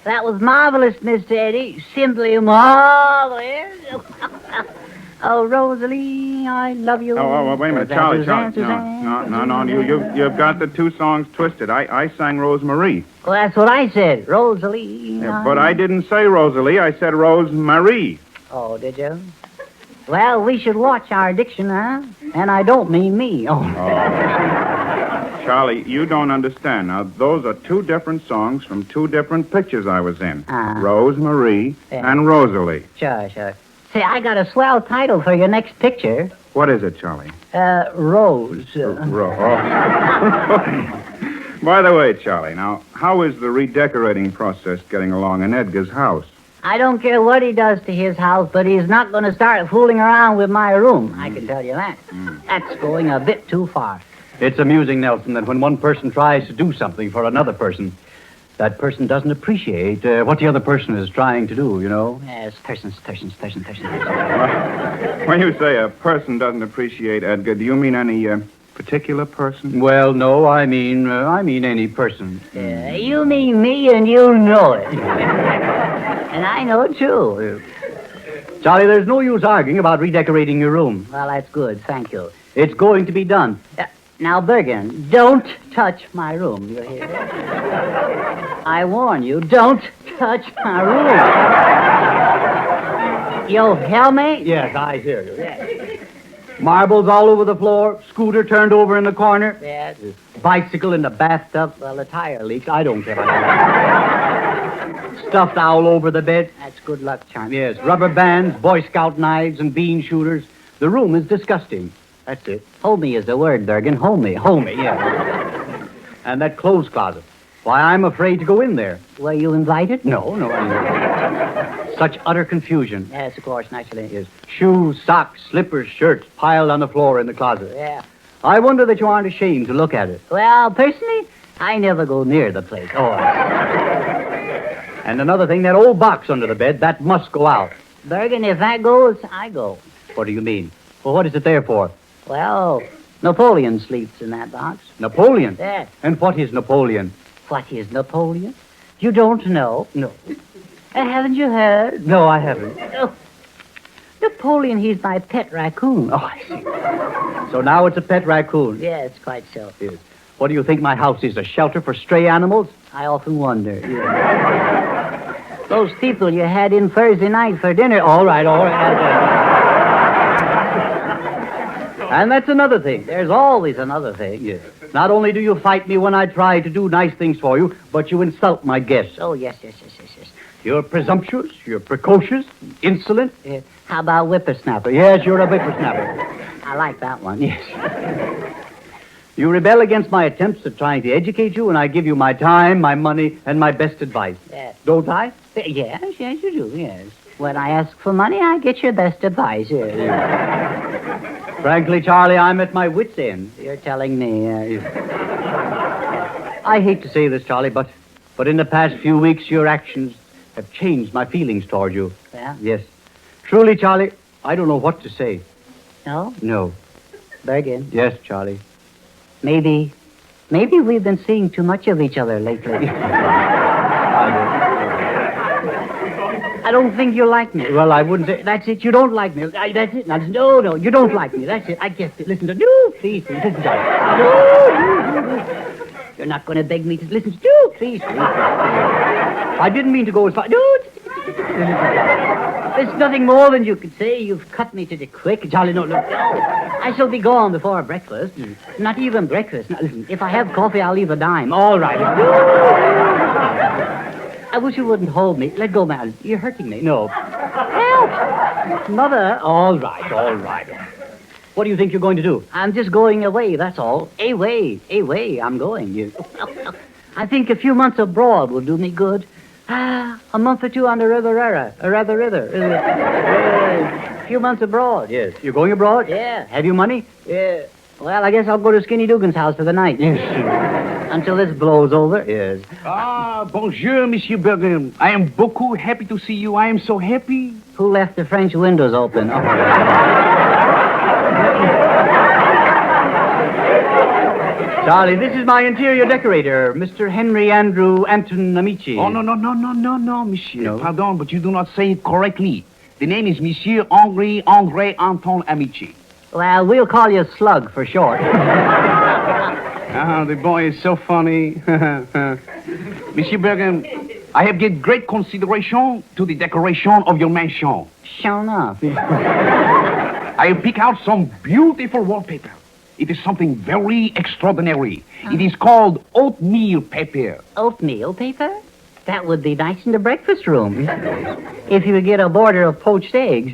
That was marvelous, Mr. Eddie. Simply marvelous. Oh, Rosalie, I love you. Oh, wait a minute, Charlie. No. You've got the two songs twisted. I sang Rosemarie. Well, that's what I said, Rosalie. Yeah, but I didn't say Rosalie. I said Rosemarie. Oh, did you? Well, we should watch our diction, huh? And I don't mean me. Oh. Charlie, you don't understand. Now, those are two different songs from two different pictures I was in. Rosemarie and Rosalie. Sure. Say, I got a swell title for your next picture. What is it, Charlie? Rose. By the way, Charlie, now, how is the redecorating process getting along in Edgar's house? I don't care what he does to his house, but he's not going to start fooling around with my room. I can tell you that. That's going a bit too far. It's amusing, Nelson, that when one person tries to do something for another person, that person doesn't appreciate what the other person is trying to do, you know? Yes, persons. When you say a person doesn't appreciate Edgar, do you mean any particular person? Well, no, I mean any person. You mean me, and you know it. And I know it, too. Charlie, there's no use arguing about redecorating your room. Well, that's good. Thank you. It's going to be done. Now, Bergen, don't touch my room. You hear? I warn you, don't touch my room. You hear me? Yes, I hear you. Yes. Marbles all over the floor, scooter turned over in the corner. Yes. Bicycle in the bathtub. Well, the tire leaks. I don't care. Stuffed owl over the bed. That's good luck, Charlie. Yes, rubber bands, Boy Scout knives, and bean shooters. The room is disgusting. That's it. Homey is the word, Bergen. Homey, yeah. And that clothes closet. Why, I'm afraid to go in there. Were you invited? No. Such utter confusion. Yes, of course, naturally. Yes. Shoes, socks, slippers, shirts piled on the floor in the closet. Yeah. I wonder that you aren't ashamed to look at it. Well, personally, I never go near the place. Oh. And another thing, that old box under the bed, that must go out. Bergen, if that goes, I go. What do you mean? Well, what is it there for? Well, Napoleon sleeps in that box. Napoleon? Yes. And what is Napoleon? What is Napoleon? You don't know? No. Haven't you heard? No, I haven't. Oh. Napoleon, he's my pet raccoon. Oh, I see. So now it's a pet raccoon. Yes, quite so. Yes. What do you think my house is, a shelter for stray animals? I often wonder. Yeah. Those people you had in Thursday night for dinner. All right. And that's another thing. There's always another thing. Yes. Not only do you fight me when I try to do nice things for you, but you insult my guests. Oh, yes. You're presumptuous, you're precocious, insolent. How about whippersnapper? Yes, you're a whippersnapper. I like that one. Yes. You rebel against my attempts at trying to educate you, and I give you my time, my money, and my best advice. Yes. Don't I? Yes, you do, yes. When I ask for money, I get your best advice, yes. Frankly, Charlie, I'm at my wit's end. You're telling me, I hate to say this, Charlie, but in the past few weeks, your actions have changed my feelings toward you. Yeah? Yes. Truly, Charlie, I don't know what to say. No? No. Bergen? Yes, Charlie. Maybe we've been seeing too much of each other lately. I don't think you like me. Well, I wouldn't say... That's it, you don't like me. That's it. No, you don't like me. That's it. I guessed it. Listen to... No, please. Listen to... No. You're not going to beg me to listen to... No, please. I didn't mean to go as far... No. There's nothing more than you could say. You've cut me to the quick. Charlie, no. I shall be gone before breakfast. Not even breakfast. Now, listen, if I have coffee, I'll leave a dime. All right. I wish you wouldn't hold me. Let go, man. You're hurting me. No. Help! Mother. All right. What do you think you're going to do? I'm just going away, that's all. Away, I'm going. I think a few months abroad will do me good. A month or two on the Riviera. A few months abroad. Yes. You're going abroad? Yeah. Have you money? Yeah. Well, I guess I'll go to Skinny Dugan's house for the night. Yes. Until this blows over. Yes. Bonjour, Monsieur Bergen. I am beaucoup happy to see you. I am so happy. Who left the French windows open? Charlie, this is my interior decorator, Mr. Henry Andrew Anton Ameche. Oh, no, monsieur. No? Pardon, but you do not say it correctly. The name is Monsieur Henri André Anton Ameche. Well, we'll call you Slug for short. Ah, the boy is so funny. Monsieur Bergen, I have given great consideration to the decoration of your mansion. Sure enough. I have picked out some beautiful wallpaper. It is something very extraordinary. It is called oatmeal paper. Oatmeal paper? That would be nice in the breakfast room. If you would get a border of poached eggs.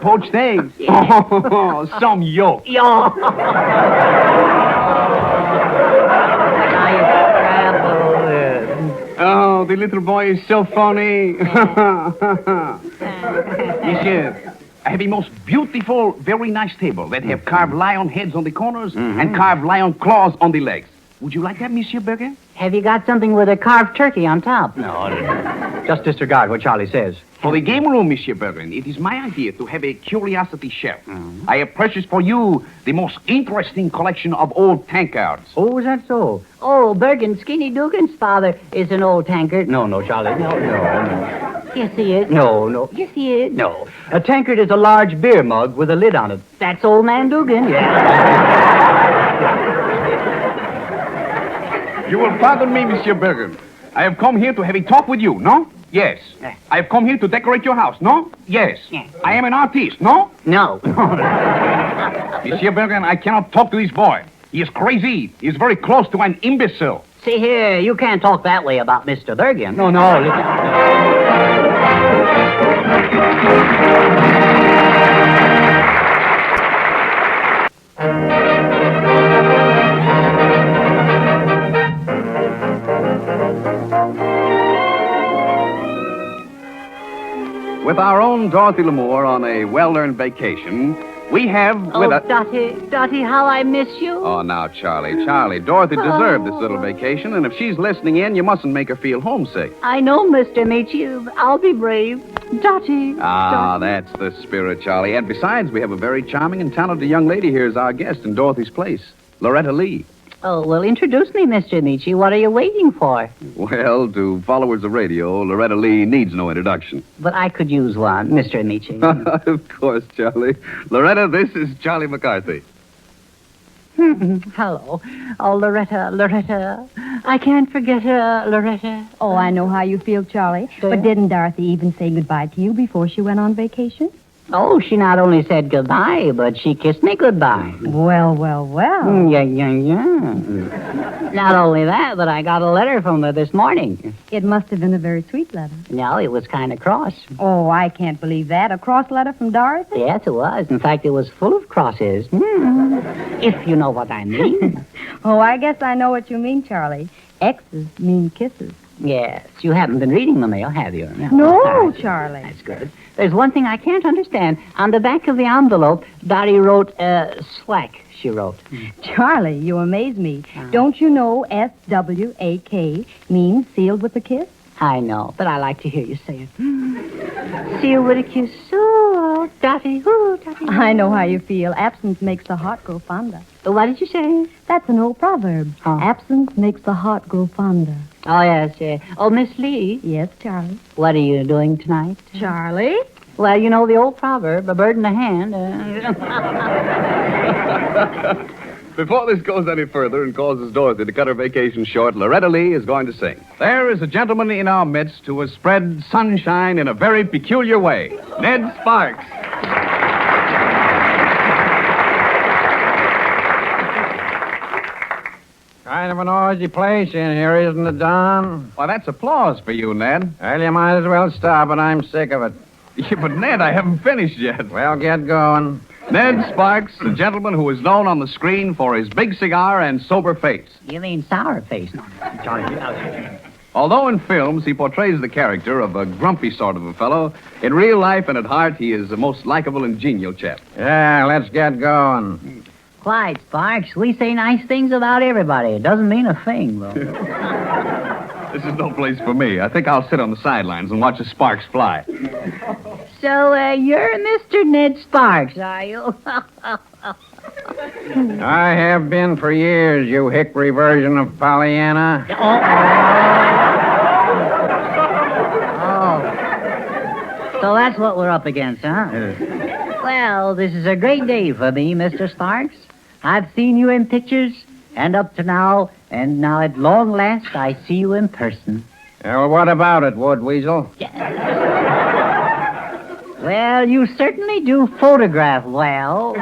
Poached eggs? Oh, some yolk. Yeah. Oh, the little boy is so funny. Monsieur, I have a most beautiful, very nice table that have carved lion heads on the corners and carved lion claws on the legs. Would you like that, Monsieur Bergen? Have you got something with a carved turkey on top? No, just disregard what Charlie says. For the game room, Monsieur Bergen, it is my idea to have a curiosity shelf. I have purchased for you the most interesting collection of old tankards. Oh, is that so? Oh, Bergen, Skinny Dugan's father is an old tankard. No, Charlie. No. Yes, he is. No. Yes, he is. No. A tankard is a large beer mug with a lid on it. That's old man Dugan. Yeah. You will pardon me, Monsieur Bergen. I have come here to have a talk with you, no? Yes. I have come here to decorate your house, no? Yes. I am an artist, no? No. Monsieur Bergen, I cannot talk to this boy. He is crazy. He is very close to an imbecile. See here, you can't talk that way about Mr. Bergen. No. With our own Dorothy Lamour on a well-earned vacation, we have with us... Dottie, how I miss you. Oh, now, Charlie, Dorothy deserved this little vacation, and if she's listening in, you mustn't make her feel homesick. I know, Mr. Ameche. I'll be brave. Dottie. Ah, that's the spirit, Charlie. And besides, we have a very charming and talented young lady here as our guest in Dorothy's place, Loretta Lee. Oh, well, introduce me, Mr. Ameche. What are you waiting for? Well, to followers of radio, Loretta Lee needs no introduction. But I could use one, Mr. Ameche. Of course, Charlie. Loretta, this is Charlie McCarthy. Hello. Oh, Loretta. I can't forget Loretta. Oh, I know how you feel, Charlie. Sure. But didn't Dorothy even say goodbye to you before she went on vacation? Oh, she not only said goodbye, but she kissed me goodbye. Well. Yeah. Not only that, but I got a letter from her this morning. It must have been a very sweet letter. No, it was kind of cross. Oh, I can't believe that. A cross letter from Dorothy? Yes, it was. In fact, it was full of crosses. If you know what I mean. Oh, I guess I know what you mean, Charlie. X's mean kisses. Yes, you haven't been reading the mail, have you? No, Charlie. That's good. There's one thing I can't understand. On the back of the envelope, Dottie wrote, slack, she wrote. Charlie, you amaze me. Don't you know S-W-A-K means sealed with a kiss? I know, but I like to hear you say it. Sealed with a kiss. Oh, Dottie, Dottie. I know how you feel. Absence makes the heart grow fonder. What did you say? That's an old proverb. Oh. Absence makes the heart grow fonder. Oh, yes. Oh, Miss Lee, Yes, Charlie. what are you doing tonight? Charlie? Well, you know the old proverb, a bird in the hand. Before this goes any further and causes Dorothy to cut her vacation short, Loretta Lee is going to sing. There is a gentleman in our midst who has spread sunshine in a very peculiar way. Ned Sparks. Kind of a noisy place in here, isn't it, Don? Why, that's applause for you, Ned. Well, you might as well stop it. I'm sick of it. Yeah, but Ned, I haven't finished yet. Well, get going. Ned Sparks, the gentleman who is known on the screen for his big cigar and sober face. You mean sour face? No, Charlie. Although in films he portrays the character of a grumpy sort of a fellow, in real life and at heart he is a most likable and genial chap. Yeah, let's get going. Quiet, Sparks. We say nice things about everybody. It doesn't mean a thing, though. This is no place for me. I think I'll sit on the sidelines and watch the sparks fly. So, you're Mr. Ned Sparks, are you? I have been for years, you hickory version of Pollyanna. Oh. So that's what we're up against, huh? Well, this is a great day for me, Mr. Sparks. I've seen you in pictures, and up to now, and now at long last, I see you in person. Well, what about it, Wood Weasel? Well, you certainly do photograph well.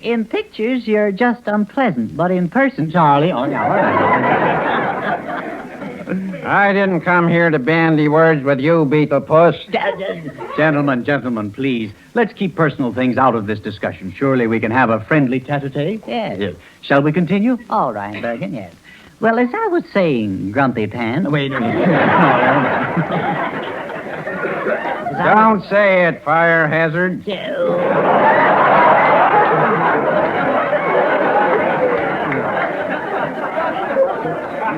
In pictures, you're just unpleasant, but in person, Charlie... Oh, no. I didn't come here to bandy words with you, Beetlepuss. Gentlemen, please. Let's keep personal things out of this discussion. Surely we can have a friendly tete-a-tete. Yes. Shall we continue? All right, Bergen, yes. Well, as I was saying, Grumpy Pan... Wait a minute. Don't say it, Fire Hazard.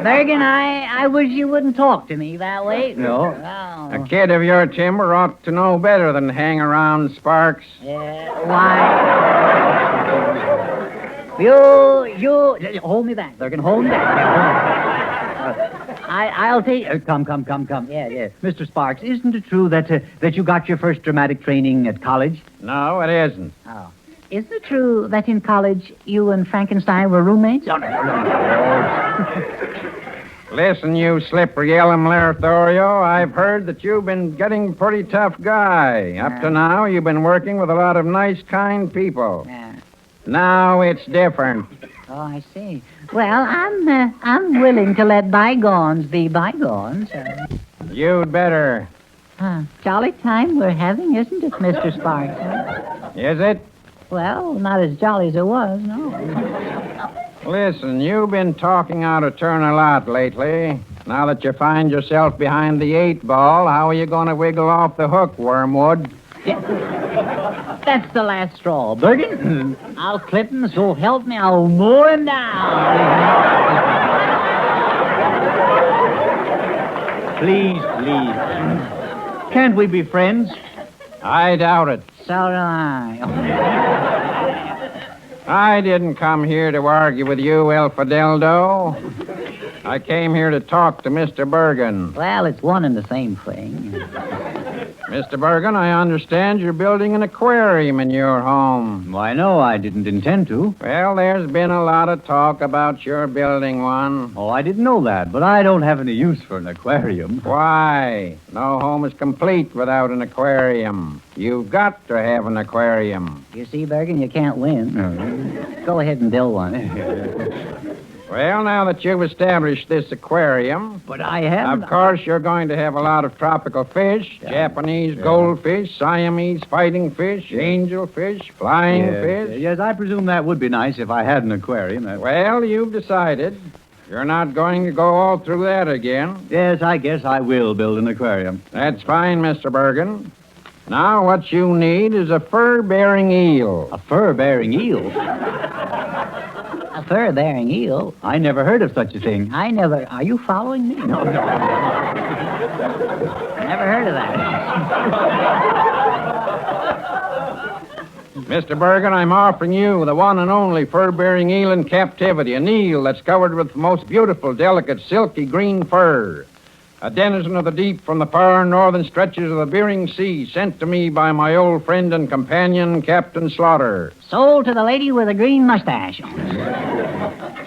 Bergen, I wish you wouldn't talk to me that way. No. Oh. A kid of your timber ought to know better than hang around Sparks. Why? You, hold me back, Bergen, hold me back. I'll take... Come. Yeah. Mr. Sparks, isn't it true that you got your first dramatic training at college? No, it isn't. Oh. Isn't it true that in college you and Frankenstein were roommates? Oh, no. Listen, you slippery Ellum Larethorio, I've heard that you've been getting a pretty tough guy. Up to now, you've been working with a lot of nice, kind people. Now it's different. Oh, I see. Well, I'm willing to let bygones be bygones. You'd better. Jolly time we're having, isn't it, Mr. Sparks? Is it? Well, not as jolly as it was, no. Listen, you've been talking out of turn a lot lately. Now that you find yourself behind the 8-ball, how are you going to wiggle off the hook, Wormwood? That's the last straw. Bergen, I'll clip him, so help me, I'll mow him down. Please. Can't we be friends? I doubt it. So do I. I didn't come here to argue with you, El Fideldo. I came here to talk to Mr. Bergen. Well, it's one and the same thing. Mr. Bergen, I understand you're building an aquarium in your home. Why, no, I didn't intend to. Well, there's been a lot of talk about your building one. Oh, I didn't know that, but I don't have any use for an aquarium. Why? No home is complete without an aquarium. You've got to have an aquarium. You see, Bergen, you can't win. Go ahead and build one. Well, now that you've established this aquarium... But I haven't... Of course, you're going to have a lot of tropical fish, Japanese goldfish, Siamese fighting fish, angelfish, flying fish. Yes, I presume that would be nice if I had an aquarium. Well, you've decided. You're not going to go all through that again. Yes, I guess I will build an aquarium. That's fine, Mr. Bergen. Now, what you need is a fur-bearing eel. A fur-bearing eel? A fur-bearing eel? I never heard of such a thing. Are you following me? No. Never heard of that. Mr. Bergen, I'm offering you the one and only fur-bearing eel in captivity. An eel that's covered with the most beautiful, delicate, silky green fur. A denizen of the deep from the far northern stretches of the Bering Sea, sent to me by my old friend and companion, Captain Slaughter. Sold to the lady with a green mustache.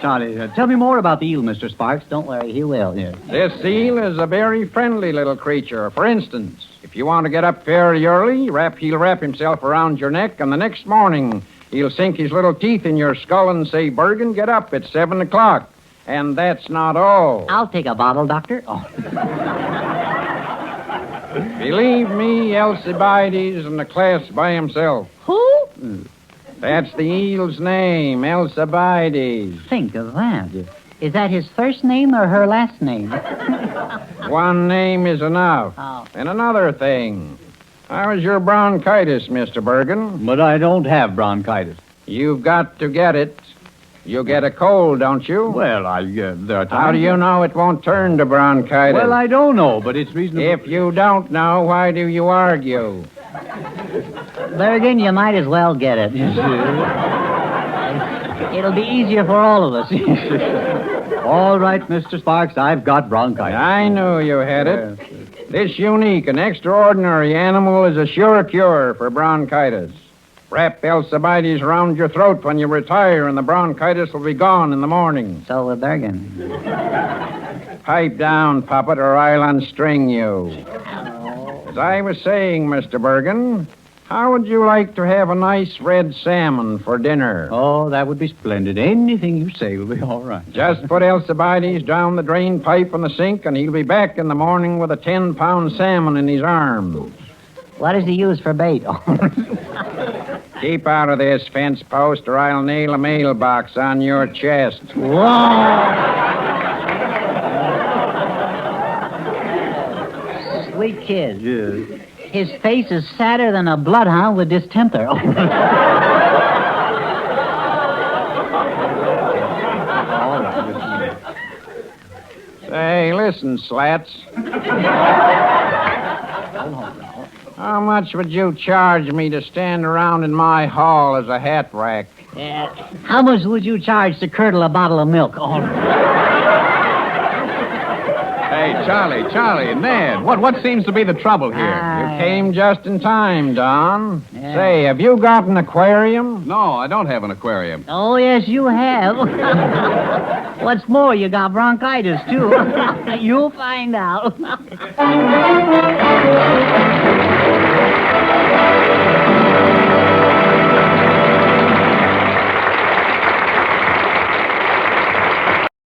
Charlie, tell me more about the eel, Mr. Sparks. Don't worry, he will. Yes. This eel is a very friendly little creature. For instance, if you want to get up very early, he'll wrap himself around your neck, and the next morning he'll sink his little teeth in your skull and say, Bergen, get up, it's 7 o'clock. And that's not all. I'll take a bottle, Doctor. Oh. Believe me, Alcibiades in the class by himself. Who? That's the eel's name, Alcibiades. Think of that. Is that his first name or her last name? One name is enough. Oh. And another thing. How is your bronchitis, Mr. Bergen? But I don't have bronchitis. You've got to get it. You get a cold, don't you? Well, there are times... How do you know it won't turn to bronchitis? Well, I don't know, but it's reasonable... If you don't know, why do you argue? Bergen, you might as well get it. It'll be easier for all of us. All right, Mr. Sparks, I've got bronchitis. I knew you had it. This unique and extraordinary animal is a sure cure for bronchitis. Wrap Alcibiades around your throat when you retire, and the bronchitis will be gone in the morning. So will Bergen. Pipe down, puppet, or I'll unstring you. As I was saying, Mr. Bergen, how would you like to have a nice red salmon for dinner? Oh, that would be splendid. Anything you say will be all right. Just put Alcibiades down the drain pipe in the sink, and he'll be back in the morning with a 10-pound salmon in his arms. What does he use for bait? Keep out of this fence post, or I'll nail a mailbox on your chest. Sweet kid. His face is sadder than a bloodhound with distemper. Say, listen, Slats. How much would you charge me to stand around in my hall as a hat rack? How much would you charge to curdle a bottle of milk? Hey, Charlie, Ned, what seems to be the trouble here? You came just in time, Don. Yeah. Say, have you got an aquarium? No, I don't have an aquarium. Oh, yes, you have. What's more, you got bronchitis, too. You'll find out.